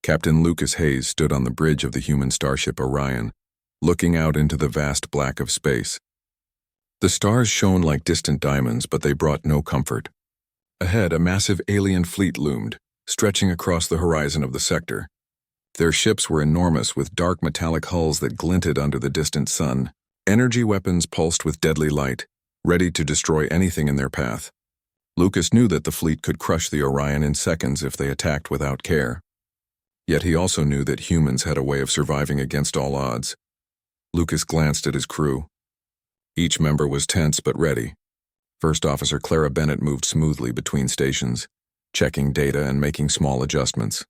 Captain Lucas Hayes stood on the bridge of the human starship Orion, looking out into the vast black of space. The stars shone like distant diamonds, but they brought no comfort. Ahead, a massive alien fleet loomed, stretching across the horizon of the sector. Their ships were enormous, with dark metallic hulls that glinted under the distant sun. Energy weapons pulsed with deadly light, ready to destroy anything in their path. Lucas knew that the fleet could crush the Orion in seconds if they attacked without care. Yet he also knew that humans had a way of surviving against all odds. Lucas glanced at his crew. Each member was tense but ready. First Officer Clara Bennett moved smoothly between stations, checking data and making small adjustments.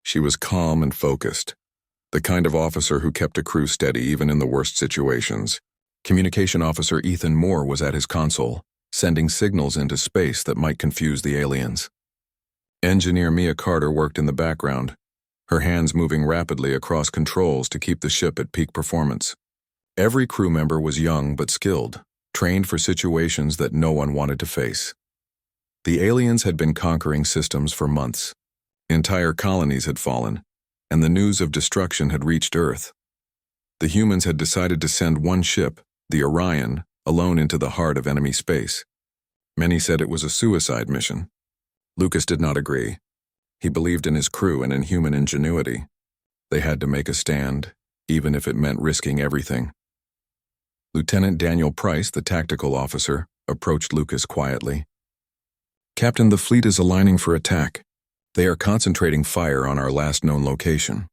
She was calm and focused, the kind of officer who kept a crew steady even in the worst situations. Communication Officer Ethan Moore was at his console, sending signals into space that might confuse the aliens. Engineer Mia Carter worked in the background, her hands moving rapidly across controls to keep the ship at peak performance. Every crew member was young but skilled, trained for situations that no one wanted to face. The aliens had been conquering systems for months. Entire colonies had fallen, and the news of destruction had reached Earth. The humans had decided to send one ship, the Orion, alone into the heart of enemy space. Many said it was a suicide mission. Lucas did not agree. He believed in his crew and in human ingenuity. They had to make a stand, even if it meant risking everything. Lieutenant Daniel Price, the tactical officer, approached Lucas quietly. "Captain, the fleet is aligning for attack. They are concentrating fire on our last known location."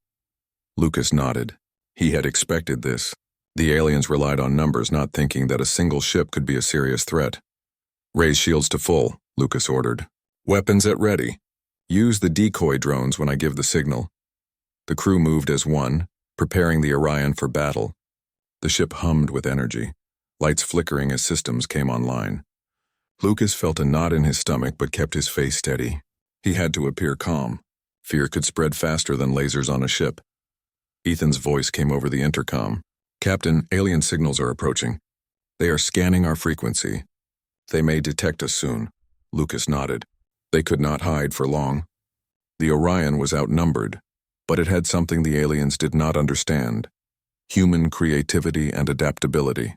Lucas nodded. He had expected this. The aliens relied on numbers, not thinking that a single ship could be a serious threat. "Raise shields to full," Lucas ordered. "Weapons at ready. Use the decoy drones when I give the signal." The crew moved as one, preparing the Orion for battle. The ship hummed with energy, lights flickering as systems came online. Lucas felt a knot in his stomach but kept his face steady. He had to appear calm. Fear could spread faster than lasers on a ship. Ethan's voice came over the intercom. "Captain, alien signals are approaching. They are scanning our frequency. They may detect us soon." Lucas nodded. They could not hide for long. The Orion was outnumbered, but it had something the aliens did not understand: human creativity and adaptability.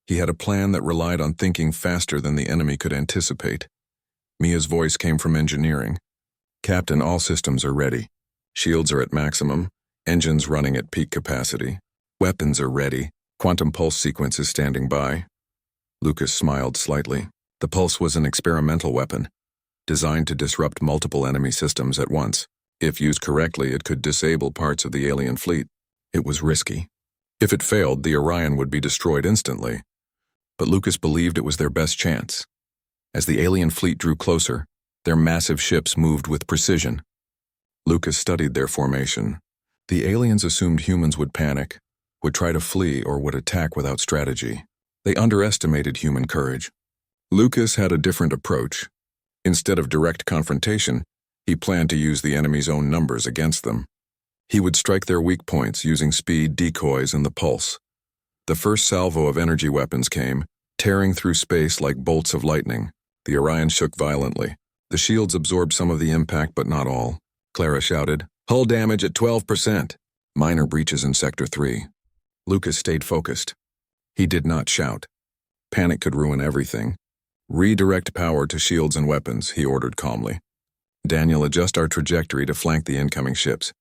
He had a plan that relied on thinking faster than the enemy could anticipate. Mia's voice came from engineering. "Captain, all systems are ready. Shields are at maximum, engines running at peak capacity. Weapons are ready. Quantum pulse sequence is standing by." Lucas smiled slightly. The pulse was an experimental weapon, designed to disrupt multiple enemy systems at once. If used correctly, it could disable parts of the alien fleet. It was risky. If it failed, the Orion would be destroyed instantly. But Lucas believed it was their best chance. As the alien fleet drew closer, their massive ships moved with precision. Lucas studied their formation. The aliens assumed humans would panic, would try to flee, or would attack without strategy. They underestimated human courage. Lucas had a different approach. Instead of direct confrontation, he planned to use the enemy's own numbers against them. He would strike their weak points using speed, decoys, and the pulse. The first salvo of energy weapons came, tearing through space like bolts of lightning. The Orion shook violently. The shields absorbed some of the impact, but not all. Clara shouted, "Hull damage at 12%. Minor breaches in Sector 3. Lucas stayed focused. He did not shout. Panic could ruin everything. "Redirect power to shields and weapons," he ordered calmly. "Daniel, adjust our trajectory to flank the incoming ships.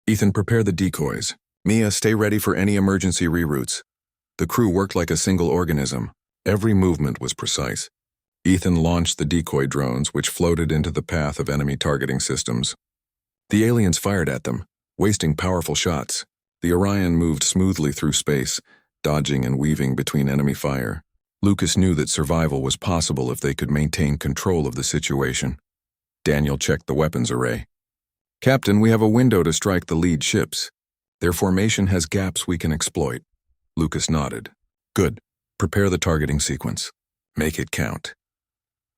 Ethan, prepare the decoys. Mia, stay ready for any emergency reroutes." The crew worked like a single organism. Every movement was precise. Ethan launched the decoy drones, which floated into the path of enemy targeting systems. The aliens fired at them, wasting powerful shots. The Orion moved smoothly through space, dodging and weaving between enemy fire. Lucas knew that survival was possible if they could maintain control of the situation. Daniel checked the weapons array. "Captain, we have a window to strike the lead ships. Their formation has gaps we can exploit." Lucas nodded. "Good. Prepare the targeting sequence. Make it count."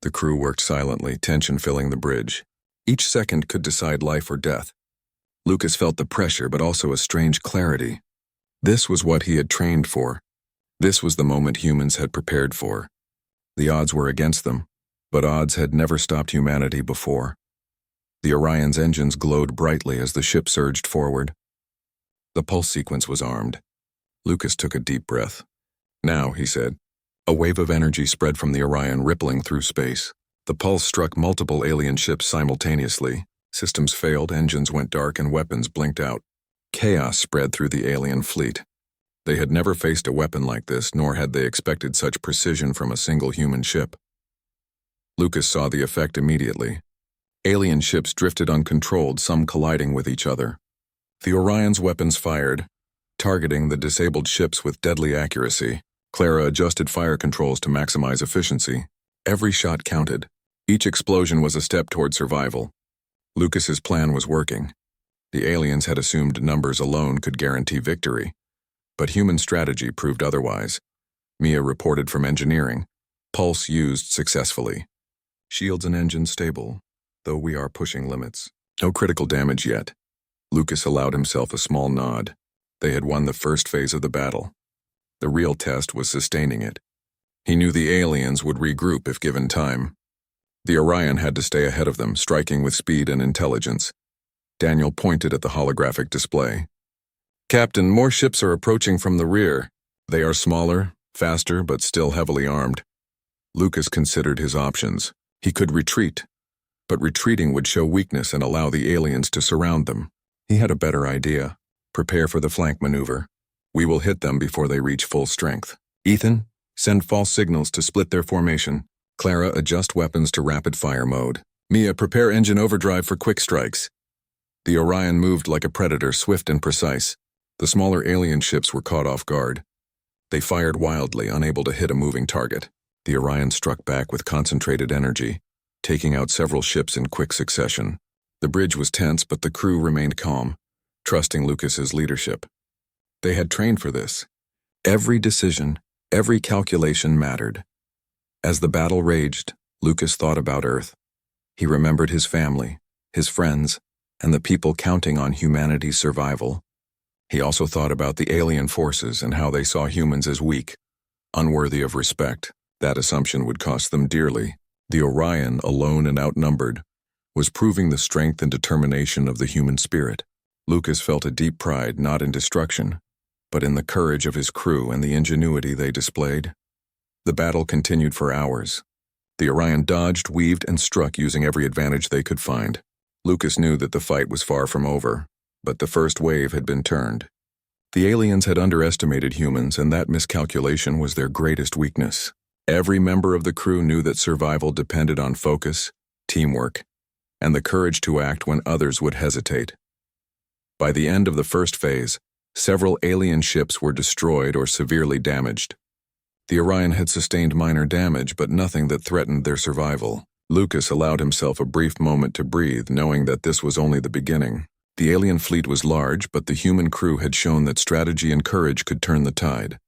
The crew worked silently, tension filling the bridge. Each second could decide life or death. Lucas felt the pressure, but also a strange clarity. This was what he had trained for. This was the moment humans had prepared for. The odds were against them, but odds had never stopped humanity before. The Orion's engines glowed brightly as the ship surged forward. The pulse sequence was armed. Lucas took a deep breath. Now, he said. A wave of energy spread from the Orion, rippling through space. The pulse struck multiple alien ships simultaneously. Systems failed, engines went dark, and weapons blinked out. Chaos spread through the alien fleet. They had never faced a weapon like this, nor had they expected such precision from a single human ship. Lucas saw the effect immediately. Alien ships drifted uncontrolled, some colliding with each other. The Orion's weapons fired, targeting the disabled ships with deadly accuracy. Clara adjusted fire controls to maximize efficiency. Every shot counted. Each explosion was a step toward survival. Lucas's plan was working. The aliens had assumed numbers alone could guarantee victory. But human strategy proved otherwise. Mia reported from engineering. Pulse used successfully. Shields and engines stable, though we are pushing limits. No critical damage yet. Lucas allowed himself a small nod. They had won the first phase of the battle. The real test was sustaining it. He knew the aliens would regroup if given time. The Orion had to stay ahead of them, striking with speed and intelligence. Daniel pointed at the holographic display. Captain, more ships are approaching from the rear. They are smaller, faster, but still heavily armed. Lucas considered his options. He could retreat, but retreating would show weakness and allow the aliens to surround them. He had a better idea. Prepare for the flank maneuver. We will hit them before they reach full strength. Ethan, send false signals to split their formation. Clara, adjust weapons to rapid-fire mode. Mia, prepare engine overdrive for quick strikes. The Orion moved like a predator, swift and precise. The smaller alien ships were caught off guard. They fired wildly, unable to hit a moving target. The Orion struck back with concentrated energy, taking out several ships in quick succession. The bridge was tense, but the crew remained calm, trusting Lucas's leadership. They had trained for this. Every decision, every calculation mattered. As the battle raged, Lucas thought about Earth. He remembered his family, his friends, and the people counting on humanity's survival. He also thought about the alien forces and how they saw humans as weak, unworthy of respect. That assumption would cost them dearly. The Orion, alone and outnumbered, was proving the strength and determination of the human spirit. Lucas felt a deep pride not in destruction, but in the courage of his crew and the ingenuity they displayed. The battle continued for hours. The Orion dodged, weaved, and struck using every advantage they could find. Lucas knew that the fight was far from over, but the first wave had been turned. The aliens had underestimated humans, and that miscalculation was their greatest weakness. Every member of the crew knew that survival depended on focus, teamwork, and the courage to act when others would hesitate. By the end of the first phase, several alien ships were destroyed or severely damaged. The Orion had sustained minor damage, but nothing that threatened their survival. Lucas allowed himself a brief moment to breathe, knowing that this was only the beginning. The alien fleet was large, but the human crew had shown that strategy and courage could turn the tide.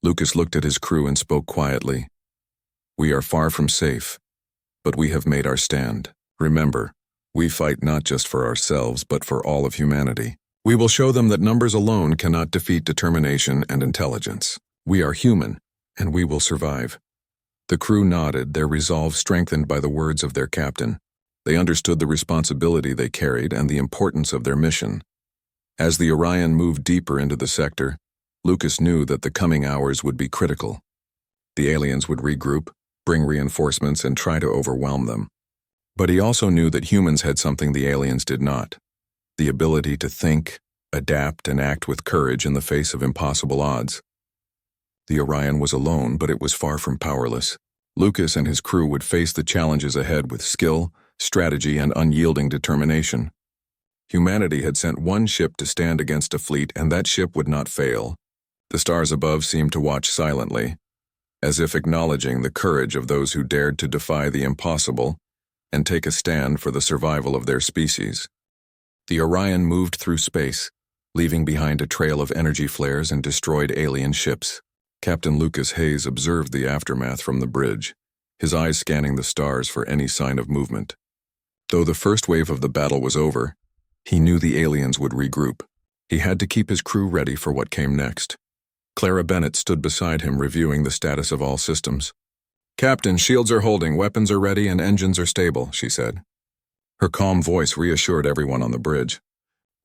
Lucas looked at his crew and spoke quietly. We are far from safe, but we have made our stand. Remember, we fight not just for ourselves, but for all of humanity. We will show them that numbers alone cannot defeat determination and intelligence. We are human, and we will survive. The crew nodded, their resolve strengthened by the words of their captain. They understood the responsibility they carried and the importance of their mission. As the Orion moved deeper into the sector, Lucas knew that the coming hours would be critical. The aliens would regroup, bring reinforcements, and try to overwhelm them. But he also knew that humans had something the aliens did not: the ability to think, adapt, and act with courage in the face of impossible odds. The Orion was alone, but it was far from powerless. Lucas and his crew would face the challenges ahead with skill, strategy, and unyielding determination. Humanity had sent one ship to stand against a fleet, and that ship would not fail. The stars above seemed to watch silently, as if acknowledging the courage of those who dared to defy the impossible and take a stand for the survival of their species. The Orion moved through space, leaving behind a trail of energy flares and destroyed alien ships. Captain Lucas Hayes observed the aftermath from the bridge, his eyes scanning the stars for any sign of movement. Though the first wave of the battle was over, he knew the aliens would regroup. He had to keep his crew ready for what came next. Clara Bennett stood beside him, reviewing the status of all systems. "Captain, shields are holding, weapons are ready, and engines are stable," she said. Her calm voice reassured everyone on the bridge.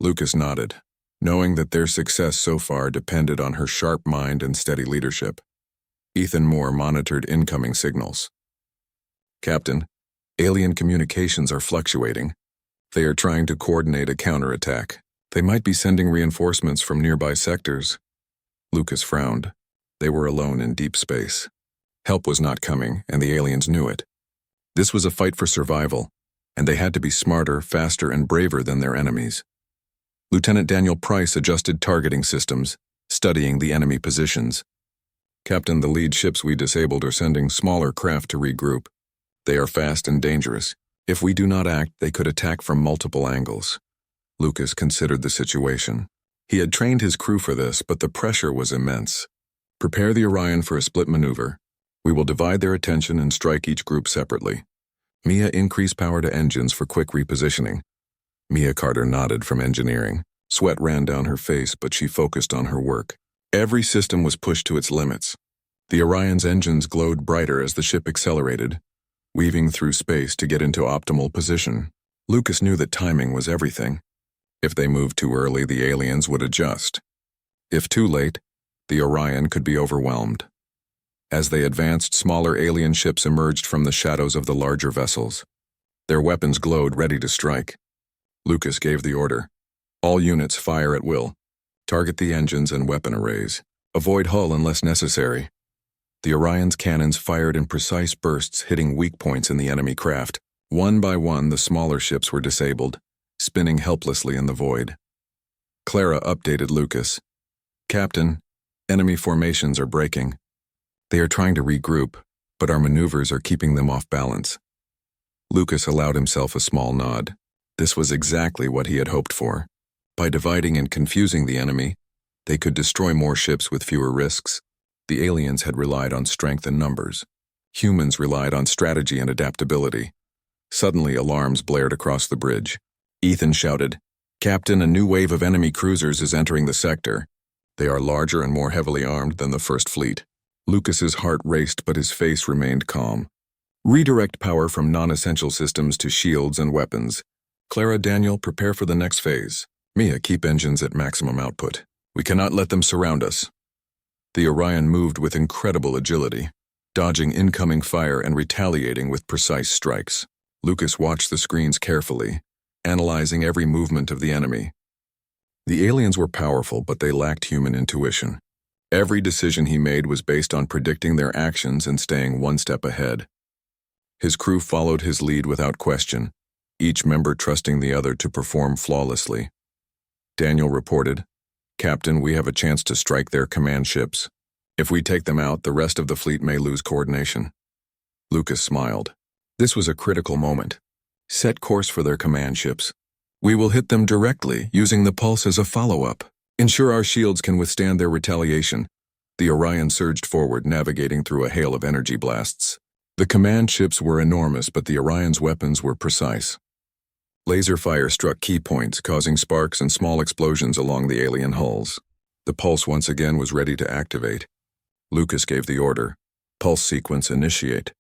Lucas nodded, knowing that their success so far depended on her sharp mind and steady leadership. Ethan Moore monitored incoming signals. "Captain, alien communications are fluctuating. They are trying to coordinate a counterattack. They might be sending reinforcements from nearby sectors." Lucas frowned. They were alone in deep space. Help was not coming, and the aliens knew it. This was a fight for survival, and they had to be smarter, faster, and braver than their enemies. Lieutenant Daniel Price adjusted targeting systems, studying the enemy positions. "Captain, the lead ships we disabled are sending smaller craft to regroup. They are fast and dangerous. If we do not act, they could attack from multiple angles." Lucas considered the situation. He had trained his crew for this, but the pressure was immense. "Prepare the Orion for a split maneuver. We will divide their attention and strike each group separately. Mia, increase power to engines for quick repositioning." Mia Carter nodded from engineering. Sweat ran down her face, but she focused on her work. Every system was pushed to its limits. The Orion's engines glowed brighter as the ship accelerated, weaving through space to get into optimal position. Lucas knew that timing was everything. If they moved too early, the aliens would adjust. If too late, the Orion could be overwhelmed. As they advanced, smaller alien ships emerged from the shadows of the larger vessels. Their weapons glowed, ready to strike. Lucas gave the order. "All units fire at will. Target the engines and weapon arrays. Avoid hull unless necessary." The Orion's cannons fired in precise bursts, hitting weak points in the enemy craft. One by one, the smaller ships were disabled, spinning helplessly in the void. Clara updated Lucas. "Captain, enemy formations are breaking. They are trying to regroup, but our maneuvers are keeping them off balance." Lucas allowed himself a small nod. This was exactly what he had hoped for. By dividing and confusing the enemy, they could destroy more ships with fewer risks. The aliens had relied on strength and numbers. Humans relied on strategy and adaptability. Suddenly, alarms blared across the bridge. Ethan shouted, "Captain, a new wave of enemy cruisers is entering the sector. They are larger and more heavily armed than the First Fleet." Lucas's heart raced, but his face remained calm. "Redirect power from non-essential systems to shields and weapons. Clara, Daniel, prepare for the next phase. Mia, keep engines at maximum output. We cannot let them surround us." The Orion moved with incredible agility, dodging incoming fire and retaliating with precise strikes. Lucas watched the screens carefully, analyzing every movement of the enemy. The aliens were powerful, but they lacked human intuition. Every decision he made was based on predicting their actions and staying one step ahead. His crew followed his lead without question, each member trusting the other to perform flawlessly. Daniel reported, "Captain, we have a chance to strike their command ships. If we take them out, the rest of the fleet may lose coordination." Lucas smiled. This was a critical moment. "Set course for their command ships. We will hit them directly, using the pulse as a follow-up. Ensure our shields can withstand their retaliation." The Orion surged forward, navigating through a hail of energy blasts. The command ships were enormous, but the Orion's weapons were precise. Laser fire struck key points, causing sparks and small explosions along the alien hulls. The pulse once again was ready to activate. Lucas gave the order, "Pulse sequence initiate."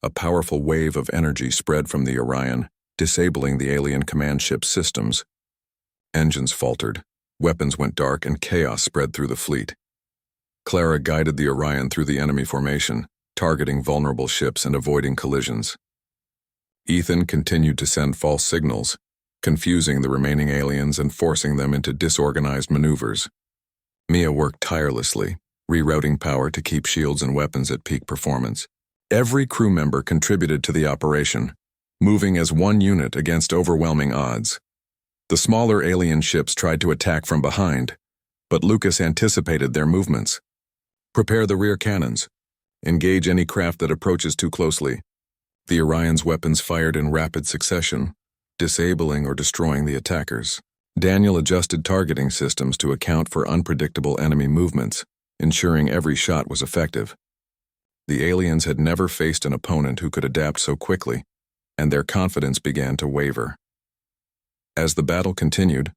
A powerful wave of energy spread from the Orion, disabling the alien command ship's systems. Engines faltered, weapons went dark, and chaos spread through the fleet. Clara guided the Orion through the enemy formation, targeting vulnerable ships and avoiding collisions. Ethan continued to send false signals, confusing the remaining aliens and forcing them into disorganized maneuvers. Mia worked tirelessly, rerouting power to keep shields and weapons at peak performance. Every crew member contributed to the operation, moving as one unit against overwhelming odds. The smaller alien ships tried to attack from behind, but Lucas anticipated their movements. "Prepare the rear cannons. Engage any craft that approaches too closely." The Orion's weapons fired in rapid succession, disabling or destroying the attackers. Daniel adjusted targeting systems to account for unpredictable enemy movements, ensuring every shot was effective. The aliens had never faced an opponent who could adapt so quickly, and their confidence began to waver. As the battle continued,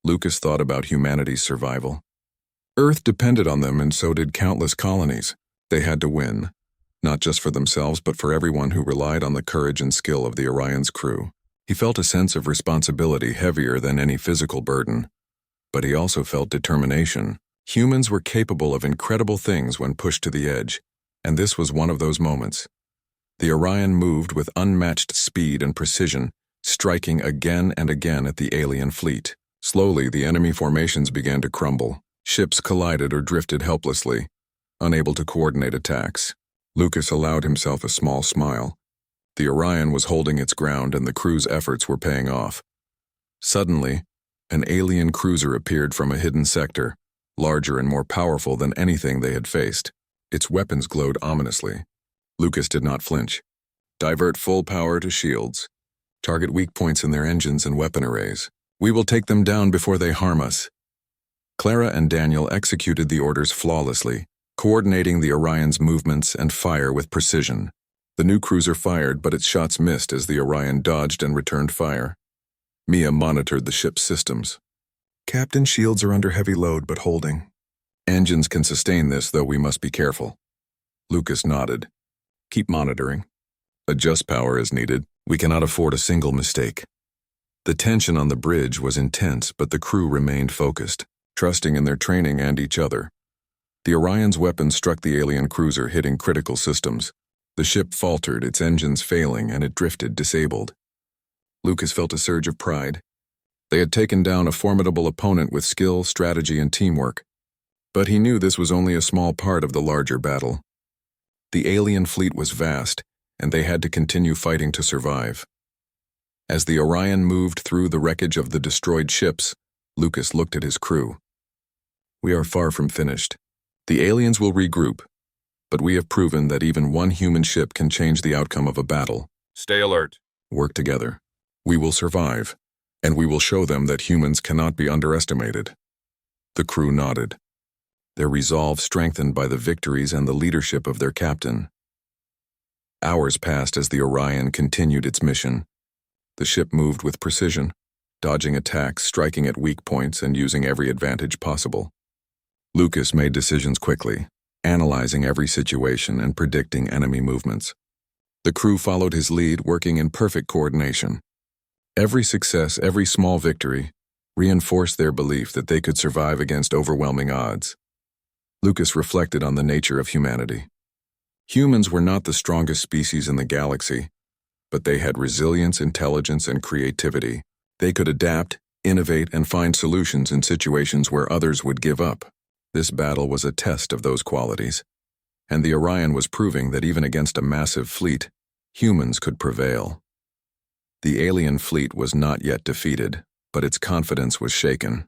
Lucas thought about humanity's survival. Earth depended on them, and so did countless colonies. They had to win, not just for themselves but for everyone who relied on the courage and skill of the Orion's crew. He felt a sense of responsibility heavier than any physical burden, but he also felt determination. Humans were capable of incredible things when pushed to the edge, and this was one of those moments. The Orion moved with unmatched speed and precision, striking again and again at the alien fleet. Slowly, the enemy formations began to crumble. Ships collided or drifted helplessly, unable to coordinate attacks. Lucas allowed himself a small smile. The Orion was holding its ground and the crew's efforts were paying off. Suddenly, an alien cruiser appeared from a hidden sector, larger and more powerful than anything they had faced. Its weapons glowed ominously. Lucas did not flinch. Divert full power to shields. Target weak points in their engines and weapon arrays. We will take them down before they harm us. Clara and Daniel executed the orders flawlessly, coordinating the Orion's movements and fire with precision. The new cruiser fired, but its shots missed as the Orion dodged and returned fire. Mia monitored the ship's systems. Captain, shields are under heavy load but holding. Engines can sustain this, though we must be careful. Lucas nodded. Keep monitoring. Adjust power as needed. We cannot afford a single mistake. The tension on the bridge was intense, but the crew remained focused, trusting in their training and each other. The Orion's weapons struck the alien cruiser, hitting critical systems. The ship faltered, its engines failing, and it drifted, disabled. Lucas felt a surge of pride. They had taken down a formidable opponent with skill, strategy, and teamwork. But he knew this was only a small part of the larger battle. The alien fleet was vast, and they had to continue fighting to survive. As the Orion moved through the wreckage of the destroyed ships, Lucas looked at his crew. We are far from finished. The aliens will regroup, but we have proven that even one human ship can change the outcome of a battle. Stay alert. Work together. We will survive, and we will show them that humans cannot be underestimated. The crew nodded, their resolve strengthened by the victories and the leadership of their captain. Hours passed as the Orion continued its mission. The ship moved with precision, dodging attacks, striking at weak points, and using every advantage possible. Lucas made decisions quickly, analyzing every situation and predicting enemy movements. The crew followed his lead, working in perfect coordination. Every success, every small victory, reinforced their belief that they could survive against overwhelming odds. Lucas reflected on the nature of humanity. Humans were not the strongest species in the galaxy, but they had resilience, intelligence, and creativity. They could adapt, innovate, and find solutions in situations where others would give up. This battle was a test of those qualities, and the Orion was proving that even against a massive fleet, humans could prevail. The alien fleet was not yet defeated, but its confidence was shaken.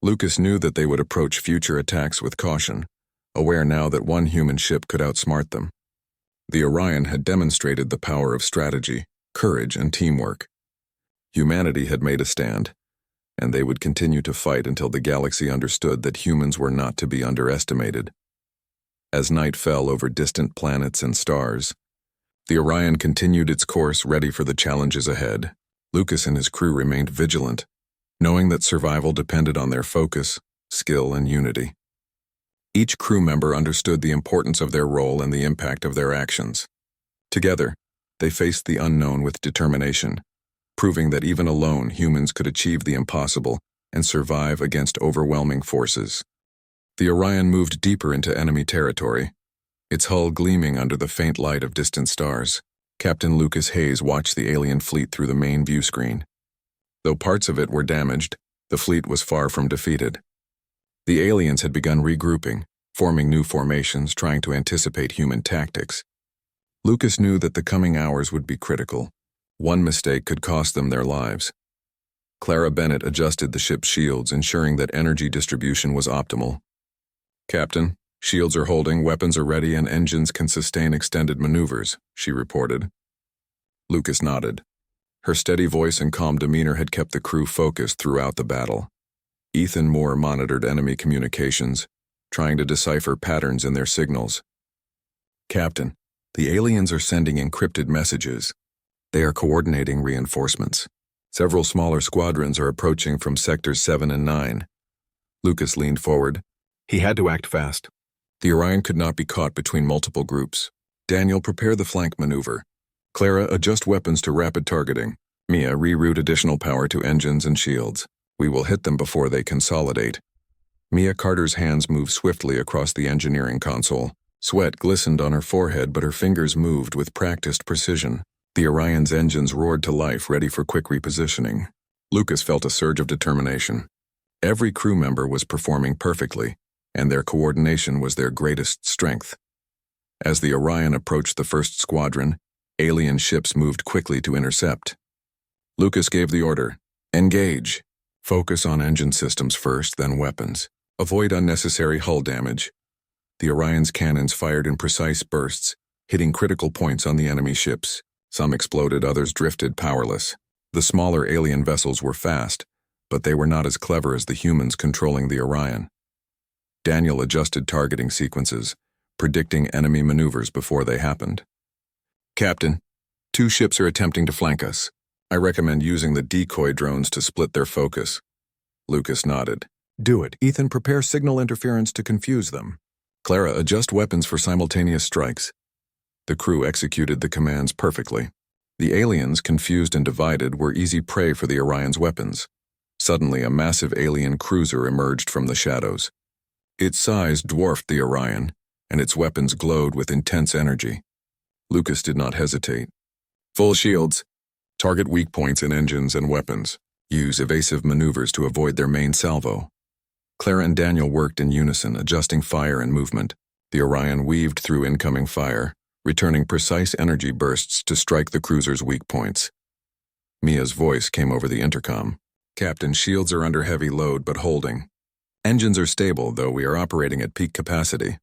Lucas knew that they would approach future attacks with caution, aware now that one human ship could outsmart them. The Orion had demonstrated the power of strategy, courage, and teamwork. Humanity had made a stand, and they would continue to fight until the galaxy understood that humans were not to be underestimated. As night fell over distant planets and stars, the Orion continued its course, ready for the challenges ahead. Lucas and his crew remained vigilant, knowing that survival depended on their focus, skill, and unity. Each crew member understood the importance of their role and the impact of their actions. Together, they faced the unknown with determination, proving that even alone humans could achieve the impossible and survive against overwhelming forces. The Orion moved deeper into enemy territory, its hull gleaming under the faint light of distant stars. Captain Lucas Hayes watched the alien fleet through the main view screen. Though parts of it were damaged, the fleet was far from defeated. The aliens had begun regrouping, forming new formations, trying to anticipate human tactics. Lucas knew that the coming hours would be critical. One mistake could cost them their lives. Clara Bennett adjusted the ship's shields, ensuring that energy distribution was optimal. Captain, shields are holding, weapons are ready, and engines can sustain extended maneuvers, she reported. Lucas nodded. Her steady voice and calm demeanor had kept the crew focused throughout the battle. Ethan Moore monitored enemy communications, trying to decipher patterns in their signals. Captain, the aliens are sending encrypted messages. They are coordinating reinforcements. Several smaller squadrons are approaching from sectors 7 and 9. Lucas leaned forward. He had to act fast. The Orion could not be caught between multiple groups. Daniel, prepare the flank maneuver. Clara, adjust weapons to rapid targeting. Mia, reroute additional power to engines and shields. We will hit them before they consolidate. Mia Carter's hands moved swiftly across the engineering console. Sweat glistened on her forehead, but her fingers moved with practiced precision. The Orion's engines roared to life, ready for quick repositioning. Lucas felt a surge of determination. Every crew member was performing perfectly, and their coordination was their greatest strength. As the Orion approached the first squadron, alien ships moved quickly to intercept. Lucas gave the order, "Engage." Focus on engine systems first, then weapons. Avoid unnecessary hull damage. The Orion's cannons fired in precise bursts, hitting critical points on the enemy ships. Some exploded, others drifted powerless. The smaller alien vessels were fast, but they were not as clever as the humans controlling the Orion. Daniel adjusted targeting sequences, predicting enemy maneuvers before they happened. "Captain, 2 ships are attempting to flank us. I recommend using the decoy drones to split their focus." Lucas nodded. "Do it. Ethan, prepare signal interference to confuse them. Clara, adjust weapons for simultaneous strikes." The crew executed the commands perfectly. The aliens, confused and divided, were easy prey for the Orion's weapons. Suddenly, a massive alien cruiser emerged from the shadows. Its size dwarfed the Orion, and its weapons glowed with intense energy. Lucas did not hesitate. "Full shields. Target weak points in engines and weapons. Use evasive maneuvers to avoid their main salvo." Clara and Daniel worked in unison, adjusting fire and movement. The Orion weaved through incoming fire, returning precise energy bursts to strike the cruiser's weak points. Mia's voice came over the intercom. "Captain, shields are under heavy load but holding. Engines are stable, though we are operating at peak capacity."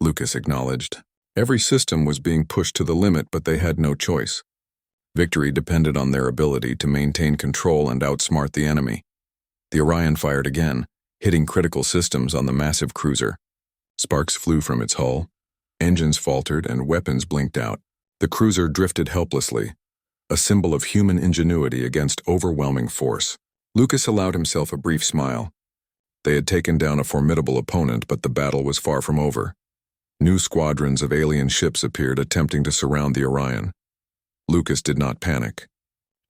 Lucas acknowledged. Every system was being pushed to the limit, but they had no choice. Victory depended on their ability to maintain control and outsmart the enemy. The Orion fired again, hitting critical systems on the massive cruiser. Sparks flew from its hull. Engines faltered and weapons blinked out. The cruiser drifted helplessly, a symbol of human ingenuity against overwhelming force. Lucas allowed himself a brief smile. They had taken down a formidable opponent, but the battle was far from over. New squadrons of alien ships appeared, attempting to surround the Orion. Lucas did not panic.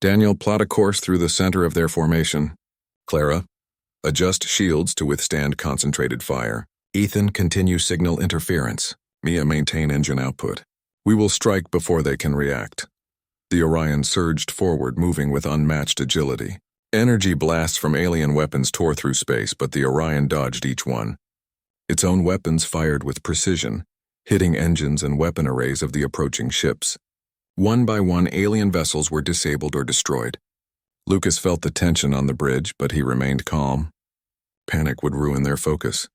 "Daniel, plot a course through the center of their formation. Clara, adjust shields to withstand concentrated fire. Ethan, continue signal interference. Mia, maintain engine output. We will strike before they can react." The Orion surged forward, moving with unmatched agility. Energy blasts from alien weapons tore through space, but the Orion dodged each one. Its own weapons fired with precision, hitting engines and weapon arrays of the approaching ships. One by one, alien vessels were disabled or destroyed. Lucas felt the tension on the bridge, but he remained calm. Panic would ruin their focus.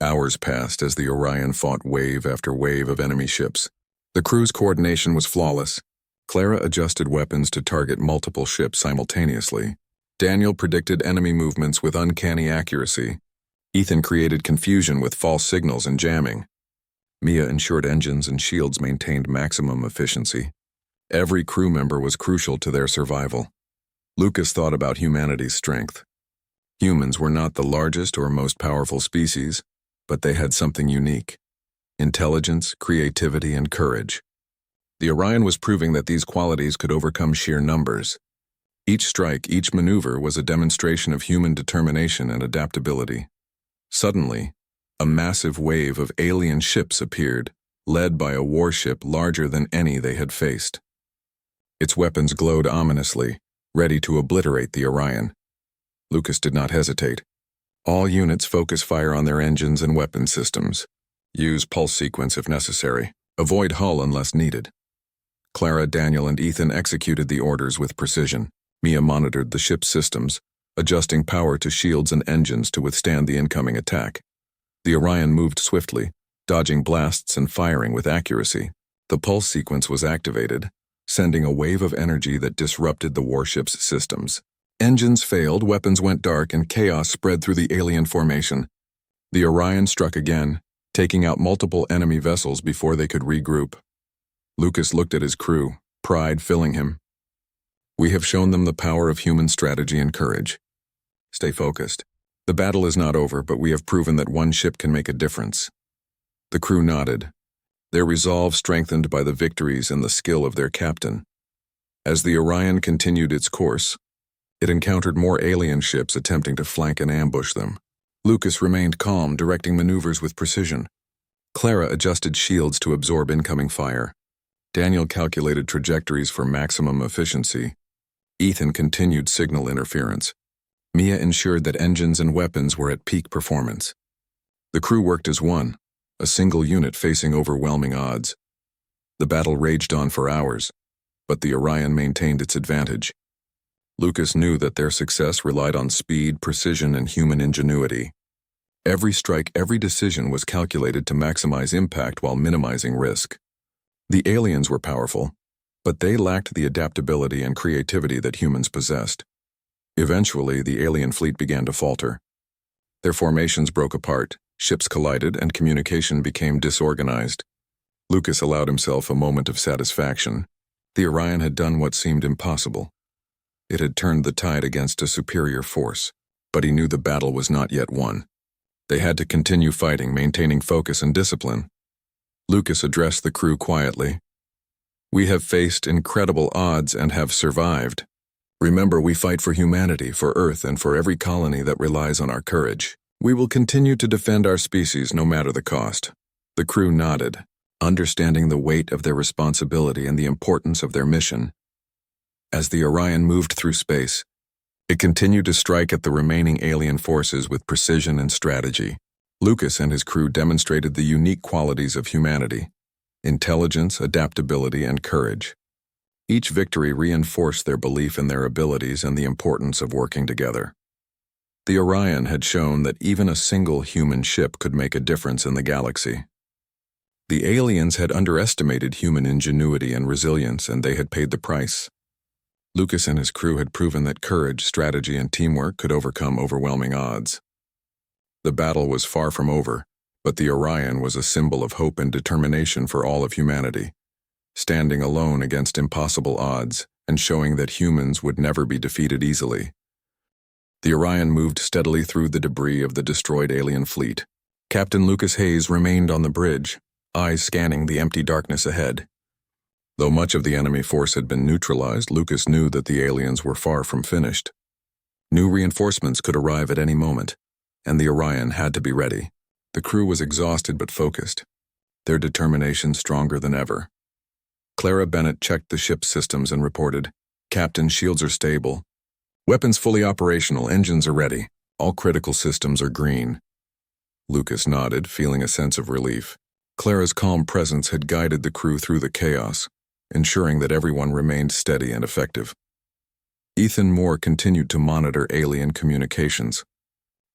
Hours passed as the Orion fought wave after wave of enemy ships. The crew's coordination was flawless. Clara adjusted weapons to target multiple ships simultaneously. Daniel predicted enemy movements with uncanny accuracy. Ethan created confusion with false signals and jamming. Mia ensured engines and shields maintained maximum efficiency. Every crew member was crucial to their survival. Lucas thought about humanity's strength. Humans were not the largest or most powerful species, but they had something unique: intelligence, creativity, and courage. The Orion was proving that these qualities could overcome sheer numbers. Each strike, each maneuver was a demonstration of human determination and adaptability. Suddenly, a massive wave of alien ships appeared, led by a warship larger than any they had faced. Its weapons glowed ominously, ready to obliterate the Orion. Lucas did not hesitate. "All units focus fire on their engines and weapon systems. Use pulse sequence if necessary. Avoid hull unless needed." Clara, Daniel, and Ethan executed the orders with precision. Mia monitored the ship's systems, adjusting power to shields and engines to withstand the incoming attack. The Orion moved swiftly, dodging blasts and firing with accuracy. The pulse sequence was activated, sending a wave of energy that disrupted the warship's systems. Engines failed, weapons went dark, and chaos spread through the alien formation. The Orion struck again, taking out multiple enemy vessels before they could regroup. Lucas looked at his crew, pride filling him. "We have shown them the power of human strategy and courage. Stay focused. The battle is not over, but we have proven that one ship can make a difference." The crew nodded, their resolve strengthened by the victories and the skill of their captain. As the Orion continued its course, it encountered more alien ships attempting to flank and ambush them. Lucas remained calm, directing maneuvers with precision. Clara adjusted shields to absorb incoming fire. Daniel calculated trajectories for maximum efficiency. Ethan continued signal interference. Mia ensured that engines and weapons were at peak performance. The crew worked as one, a single unit facing overwhelming odds. The battle raged on for hours, but the Orion maintained its advantage. Lucas knew that their success relied on speed, precision, and human ingenuity. Every strike, every decision was calculated to maximize impact while minimizing risk. The aliens were powerful, but they lacked the adaptability and creativity that humans possessed. Eventually, the alien fleet began to falter. Their formations broke apart, ships collided, and communication became disorganized. Lucas allowed himself a moment of satisfaction. The Orion had done what seemed impossible. It had turned the tide against a superior force, but he knew the battle was not yet won. They had to continue fighting, maintaining focus and discipline. Lucas addressed the crew quietly. "We have faced incredible odds and have survived. Remember, we fight for humanity, for Earth, and for every colony that relies on our courage. We will continue to defend our species no matter the cost." The crew nodded, understanding the weight of their responsibility and the importance of their mission. As the Orion moved through space, it continued to strike at the remaining alien forces with precision and strategy. Lucas and his crew demonstrated the unique qualities of humanity: intelligence, adaptability, and courage. Each victory reinforced their belief in their abilities and the importance of working together. The Orion had shown that even a single human ship could make a difference in the galaxy. The aliens had underestimated human ingenuity and resilience, and they had paid the price. Lucas and his crew had proven that courage, strategy, and teamwork could overcome overwhelming odds. The battle was far from over, but the Orion was a symbol of hope and determination for all of humanity, standing alone against impossible odds and showing that humans would never be defeated easily. The Orion moved steadily through the debris of the destroyed alien fleet. Captain Lucas Hayes remained on the bridge, eyes scanning the empty darkness ahead. Though much of the enemy force had been neutralized, Lucas knew that the aliens were far from finished. New reinforcements could arrive at any moment, and the Orion had to be ready. The crew was exhausted but focused, their determination stronger than ever. Clara Bennett checked the ship's systems and reported, "Captain, shields are stable. Weapons fully operational, engines are ready. All critical systems are green." Lucas nodded, feeling a sense of relief. Clara's calm presence had guided the crew through the chaos, ensuring that everyone remained steady and effective. Ethan Moore continued to monitor alien communications.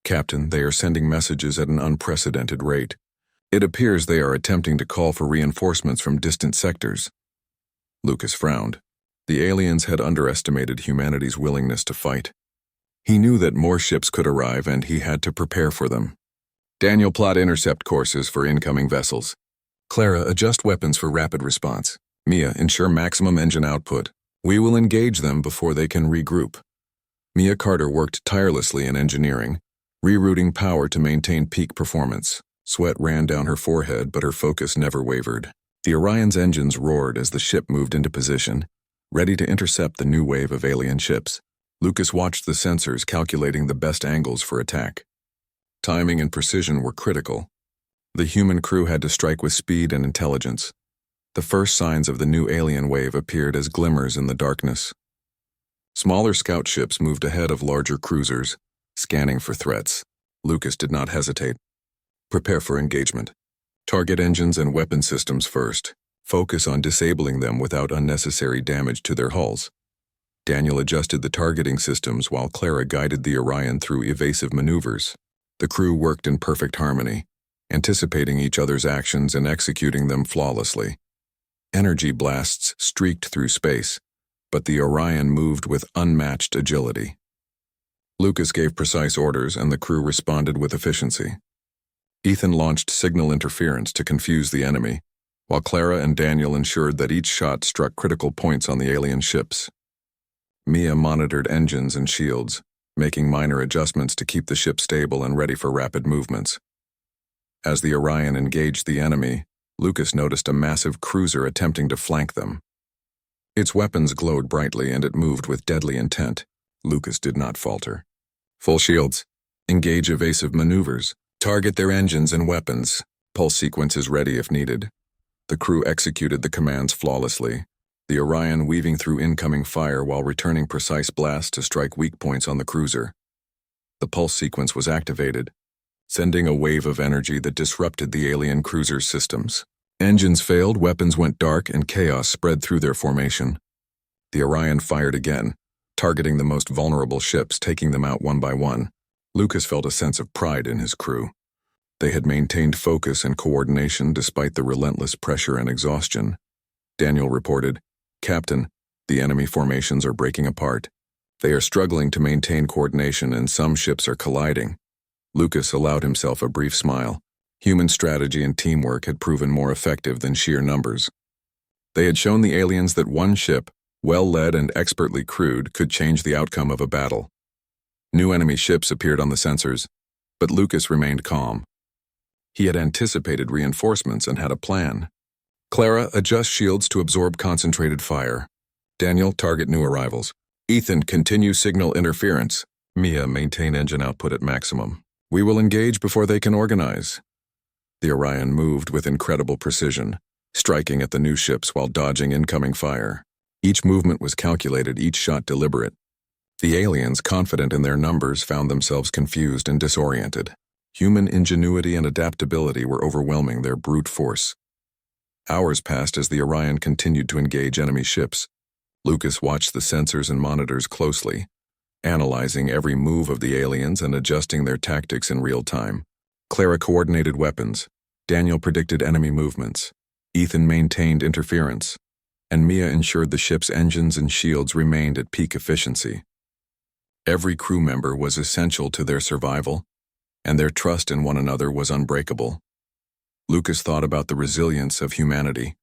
"Captain, they are sending messages at an unprecedented rate. It appears they are attempting to call for reinforcements from distant sectors." Lucas frowned. The aliens had underestimated humanity's willingness to fight. He knew that more ships could arrive, and he had to prepare for them. "Daniel, plot intercept courses for incoming vessels. Clara, adjust weapons for rapid response. Mia, ensure maximum engine output. We will engage them before they can regroup." Mia Carter worked tirelessly in engineering, rerouting power to maintain peak performance. Sweat ran down her forehead, but her focus never wavered. The Orion's engines roared as the ship moved into position, ready to intercept the new wave of alien ships. Lucas watched the sensors, calculating the best angles for attack. Timing and precision were critical. The human crew had to strike with speed and intelligence. The first signs of the new alien wave appeared as glimmers in the darkness. Smaller scout ships moved ahead of larger cruisers, scanning for threats. Lucas did not hesitate. "Prepare for engagement. Target engines and weapon systems first. Focus on disabling them without unnecessary damage to their hulls." Daniel adjusted the targeting systems while Clara guided the Orion through evasive maneuvers. The crew worked in perfect harmony, anticipating each other's actions and executing them flawlessly. Energy blasts streaked through space, but the Orion moved with unmatched agility. Lucas gave precise orders, and the crew responded with efficiency. Ethan launched signal interference to confuse the enemy, while Clara and Daniel ensured that each shot struck critical points on the alien ships. Mia monitored engines and shields, making minor adjustments to keep the ship stable and ready for rapid movements. As the Orion engaged the enemy, Lucas noticed a massive cruiser attempting to flank them. Its weapons glowed brightly and it moved with deadly intent. Lucas did not falter. Full shields. Engage evasive maneuvers. Target their engines and weapons. Pulse sequences ready if needed. The crew executed the commands flawlessly, the Orion weaving through incoming fire while returning precise blasts to strike weak points on the cruiser. The pulse sequence was activated, sending a wave of energy that disrupted the alien cruiser's systems. Engines failed, weapons went dark, and chaos spread through their formation. The Orion fired again, targeting the most vulnerable ships, taking them out one by one. Lucas felt a sense of pride in his crew. They had maintained focus and coordination despite the relentless pressure and exhaustion. Daniel reported, "Captain, the enemy formations are breaking apart. They are struggling to maintain coordination and some ships are colliding." Lucas allowed himself a brief smile. Human strategy and teamwork had proven more effective than sheer numbers. They had shown the aliens that one ship, well-led and expertly crewed, could change the outcome of a battle. New enemy ships appeared on the sensors, but Lucas remained calm. He had anticipated reinforcements and had a plan. Clara, adjust shields to absorb concentrated fire. Daniel, target new arrivals. Ethan, continue signal interference. Mia, maintain engine output at maximum. We will engage before they can organize. The Orion moved with incredible precision, striking at the new ships while dodging incoming fire. Each movement was calculated, each shot deliberate. The aliens, confident in their numbers, found themselves confused and disoriented. Human ingenuity and adaptability were overwhelming their brute force. Hours passed as the Orion continued to engage enemy ships. Lucas watched the sensors and monitors closely, analyzing every move of the aliens and adjusting their tactics in real time. Clara coordinated weapons. Daniel predicted enemy movements. Ethan maintained interference. And Mia ensured the ship's engines and shields remained at peak efficiency. Every crew member was essential to their survival, and their trust in one another was unbreakable. Lucas thought about the resilience of humanity.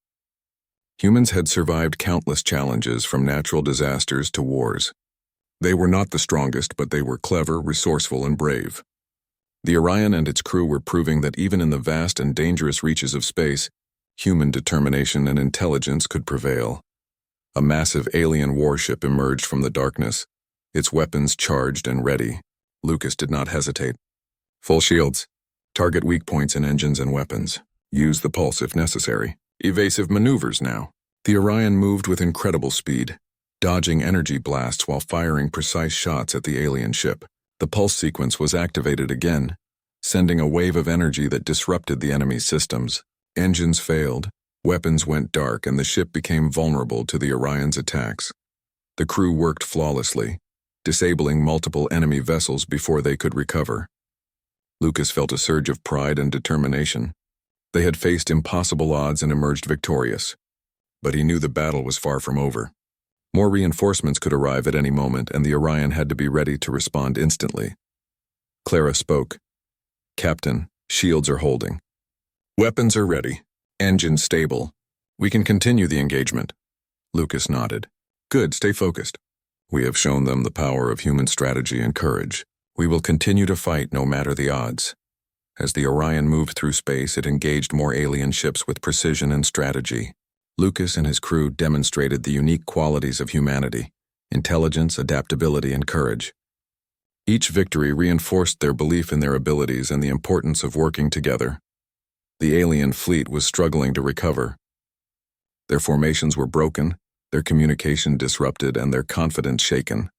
Humans had survived countless challenges, from natural disasters to wars. They were not the strongest, but they were clever, resourceful, and brave. The Orion and its crew were proving that even in the vast and dangerous reaches of space, human determination and intelligence could prevail. A massive alien warship emerged from the darkness, its weapons charged and ready. Lucas did not hesitate. Full shields. Target weak points in engines and weapons. Use the pulse if necessary. Evasive maneuvers now. The Orion moved with incredible speed, dodging energy blasts while firing precise shots at the alien ship. The pulse sequence was activated again, sending a wave of energy that disrupted the enemy's systems. Engines failed, weapons went dark, and the ship became vulnerable to the Orion's attacks. The crew worked flawlessly, disabling multiple enemy vessels before they could recover. Lucas felt a surge of pride and determination. They had faced impossible odds and emerged victorious. But he knew the battle was far from over. More reinforcements could arrive at any moment, and the Orion had to be ready to respond instantly. Clara spoke. "Captain, shields are holding. Weapons are ready. Engines stable. We can continue the engagement." Lucas nodded. "Good, stay focused. We have shown them the power of human strategy and courage. We will continue to fight no matter the odds." As the Orion moved through space, it engaged more alien ships with precision and strategy. Lucas and his crew demonstrated the unique qualities of humanity: intelligence, adaptability, and courage. Each victory reinforced their belief in their abilities and the importance of working together. The alien fleet was struggling to recover. Their formations were broken, their communication disrupted, and their confidence shaken.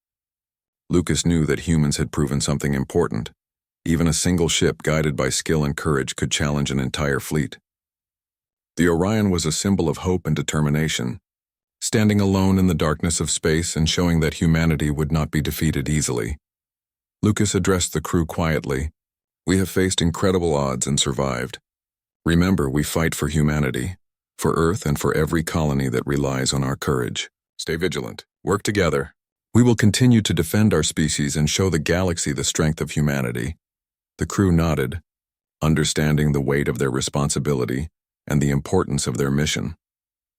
Lucas knew that humans had proven something important. Even a single ship guided by skill and courage could challenge an entire fleet. The Orion was a symbol of hope and determination, standing alone in the darkness of space and showing that humanity would not be defeated easily. Lucas addressed the crew quietly. "We have faced incredible odds and survived. Remember, we fight for humanity, for Earth, and for every colony that relies on our courage. Stay vigilant. Work together. We will continue to defend our species and show the galaxy the strength of humanity." The crew nodded, understanding the weight of their responsibility and the importance of their mission.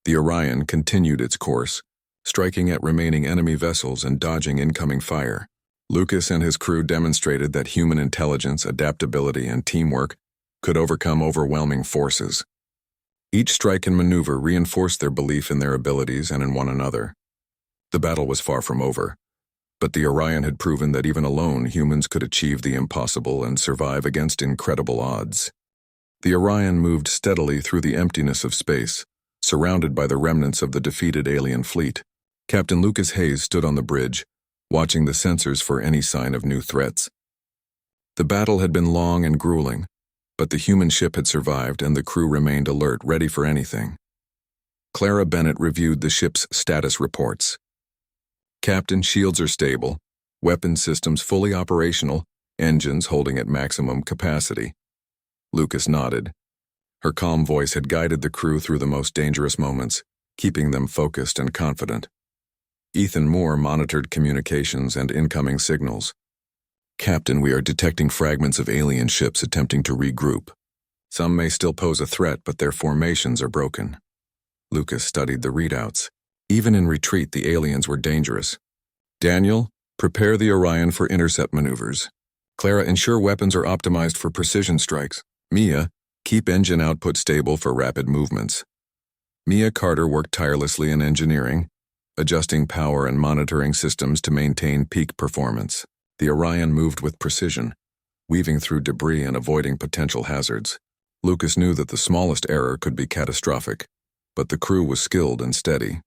The Orion continued its course, striking at remaining enemy vessels and dodging incoming fire. Lucas and his crew demonstrated that human intelligence, adaptability, and teamwork could overcome overwhelming forces. Each strike and maneuver reinforced their belief in their abilities and in one another. The battle was far from over, but the Orion had proven that even alone humans could achieve the impossible and survive against incredible odds. The Orion moved steadily through the emptiness of space, surrounded by the remnants of the defeated alien fleet. Captain Lucas Hayes stood on the bridge, watching the sensors for any sign of new threats. The battle had been long and grueling, but the human ship had survived and the crew remained alert, ready for anything. Clara Bennett reviewed the ship's status reports. Captain, shields are stable, weapons systems fully operational, engines holding at maximum capacity. Lucas nodded. Her calm voice had guided the crew through the most dangerous moments, keeping them focused and confident. Ethan Moore monitored communications and incoming signals. Captain, we are detecting fragments of alien ships attempting to regroup. Some may still pose a threat, but their formations are broken. Lucas studied the readouts. Even in retreat, the aliens were dangerous. Daniel, prepare the Orion for intercept maneuvers. Clara, ensure weapons are optimized for precision strikes. Mia, keep engine output stable for rapid movements. Mia Carter worked tirelessly in engineering, adjusting power and monitoring systems to maintain peak performance. The Orion moved with precision, weaving through debris and avoiding potential hazards. Lucas knew that the smallest error could be catastrophic, but the crew was skilled and steady.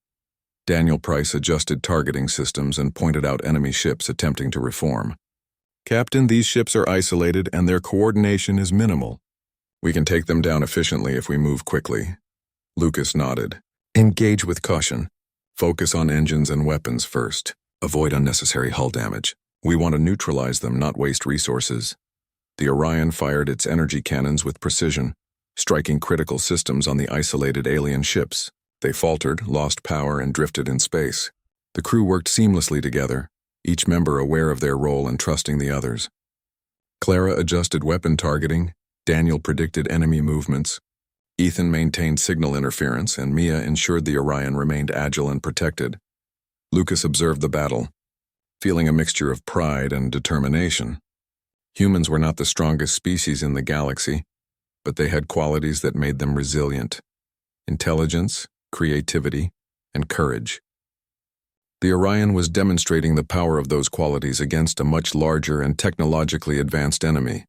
Daniel Price adjusted targeting systems and pointed out enemy ships attempting to reform. Captain, these ships are isolated and their coordination is minimal. We can take them down efficiently if we move quickly. Lucas nodded. Engage with caution. Focus on engines and weapons first. Avoid unnecessary hull damage. We want to neutralize them, not waste resources. The Orion fired its energy cannons with precision, striking critical systems on the isolated alien ships. They faltered, lost power, and drifted in space. The crew worked seamlessly together, each member aware of their role and trusting the others. Clara adjusted weapon targeting, Daniel predicted enemy movements, Ethan maintained signal interference, and Mia ensured the Orion remained agile and protected. Lucas observed the battle, feeling a mixture of pride and determination. Humans were not the strongest species in the galaxy, but they had qualities that made them resilient: intelligence, creativity, and courage. The Orion was demonstrating the power of those qualities against a much larger and technologically advanced enemy.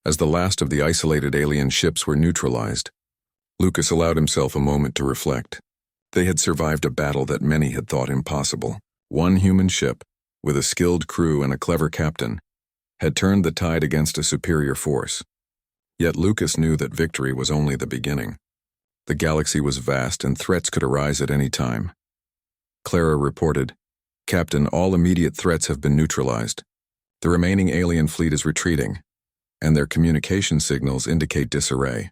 As the last of the isolated alien ships were neutralized, Lucas allowed himself a moment to reflect. They had survived a battle that many had thought impossible. One human ship, with a skilled crew and a clever captain, had turned the tide against a superior force. Yet Lucas knew that victory was only the beginning. The galaxy was vast and threats could arise at any time. Clara reported, "Captain, all immediate threats have been neutralized. The remaining alien fleet is retreating, and their communication signals indicate disarray."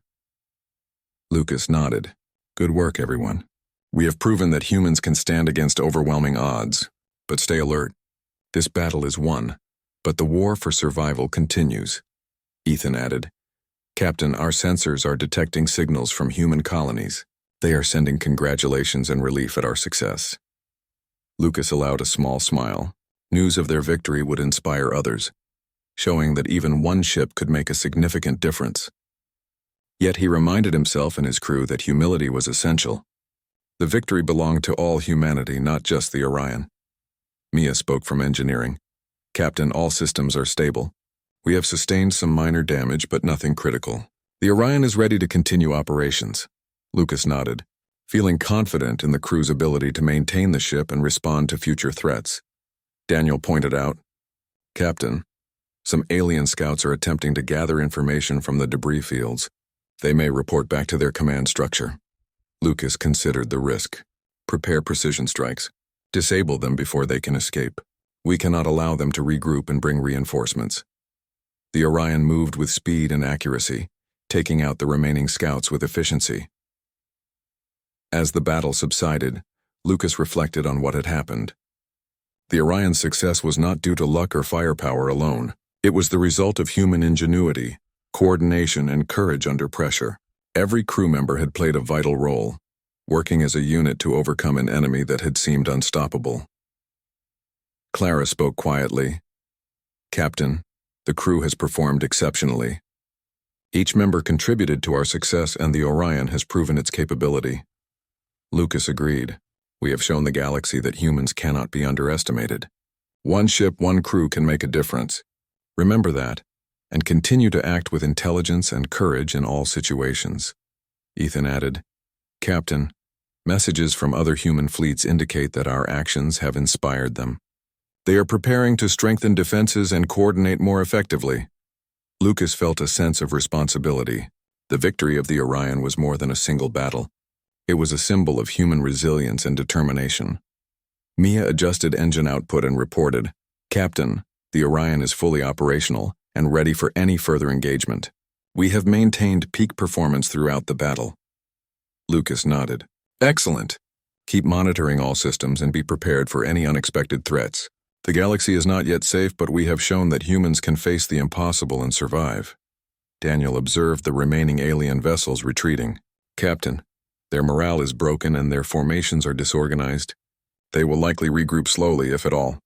Lucas nodded. "Good work, everyone. We have proven that humans can stand against overwhelming odds, but stay alert. This battle is won, but the war for survival continues." Ethan added, "Captain, our sensors are detecting signals from human colonies. They are sending congratulations and relief at our success." Lucas allowed a small smile. News of their victory would inspire others, showing that even one ship could make a significant difference. Yet he reminded himself and his crew that humility was essential. The victory belonged to all humanity, not just the Orion. Mia spoke from engineering. "Captain, all systems are stable. We have sustained some minor damage, but nothing critical. The Orion is ready to continue operations." Lucas nodded, feeling confident in the crew's ability to maintain the ship and respond to future threats. Daniel pointed out, "Captain, some alien scouts are attempting to gather information from the debris fields. They may report back to their command structure." Lucas considered the risk. "Prepare precision strikes. Disable them before they can escape. We cannot allow them to regroup and bring reinforcements." The Orion moved with speed and accuracy, taking out the remaining scouts with efficiency. As the battle subsided, Lucas reflected on what had happened. The Orion's success was not due to luck or firepower alone. It was the result of human ingenuity, coordination, and courage under pressure. Every crew member had played a vital role, working as a unit to overcome an enemy that had seemed unstoppable. Clara spoke quietly. "Captain, the crew has performed exceptionally. Each member contributed to our success, and the Orion has proven its capability. Lucas agreed. We have shown the galaxy that humans cannot be underestimated. One ship, one crew can make a difference. Remember that, and continue to act with intelligence and courage in all situations. Ethan added, Captain, messages from other human fleets indicate that our actions have inspired them. They are preparing to strengthen defenses and coordinate more effectively. Lucas felt a sense of responsibility. The victory of the Orion was more than a single battle. It was a symbol of human resilience and determination. Mia adjusted engine output and reported, Captain, the Orion is fully operational and ready for any further engagement. We have maintained peak performance throughout the battle. Lucas nodded. Excellent. Keep monitoring all systems and be prepared for any unexpected threats. The galaxy is not yet safe, but we have shown that humans can face the impossible and survive. Daniel observed the remaining alien vessels retreating. Captain, their morale is broken and their formations are disorganized. They will likely regroup slowly, if at all.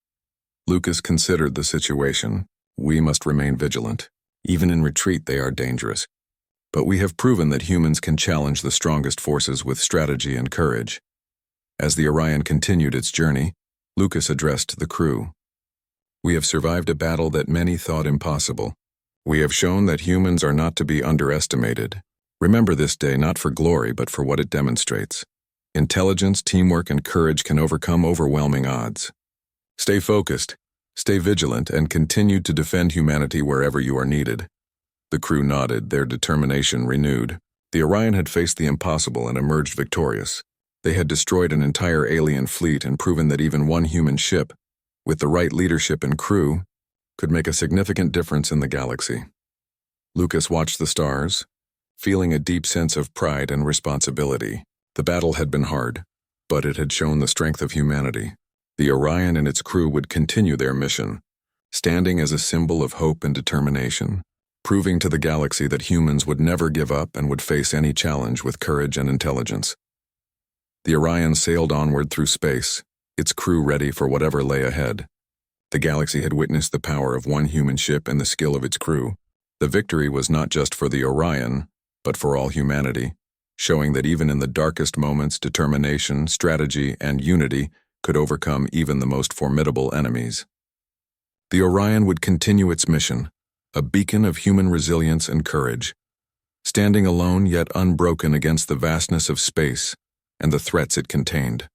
Lucas considered the situation. We must remain vigilant. Even in retreat, they are dangerous. But we have proven that humans can challenge the strongest forces with strategy and courage. As the Orion continued its journey, Lucas addressed the crew. We have survived a battle that many thought impossible. We have shown that humans are not to be underestimated. Remember this day not for glory, but for what it demonstrates. Intelligence, teamwork, and courage can overcome overwhelming odds. Stay focused, stay vigilant, and continue to defend humanity wherever you are needed. The crew nodded, their determination renewed. The Orion had faced the impossible and emerged victorious. They had destroyed an entire alien fleet and proven that even one human ship, with the right leadership and crew, could make a significant difference in the galaxy. Lucas watched the stars, feeling a deep sense of pride and responsibility. The battle had been hard, but it had shown the strength of humanity. The Orion and its crew would continue their mission, standing as a symbol of hope and determination, proving to the galaxy that humans would never give up and would face any challenge with courage and intelligence. The Orion sailed onward through space, its crew ready for whatever lay ahead. The galaxy had witnessed the power of one human ship and the skill of its crew. The victory was not just for the Orion, but for all humanity, showing that even in the darkest moments, determination, strategy, and unity could overcome even the most formidable enemies. The Orion would continue its mission, a beacon of human resilience and courage, standing alone yet unbroken against the vastness of space and the threats it contained.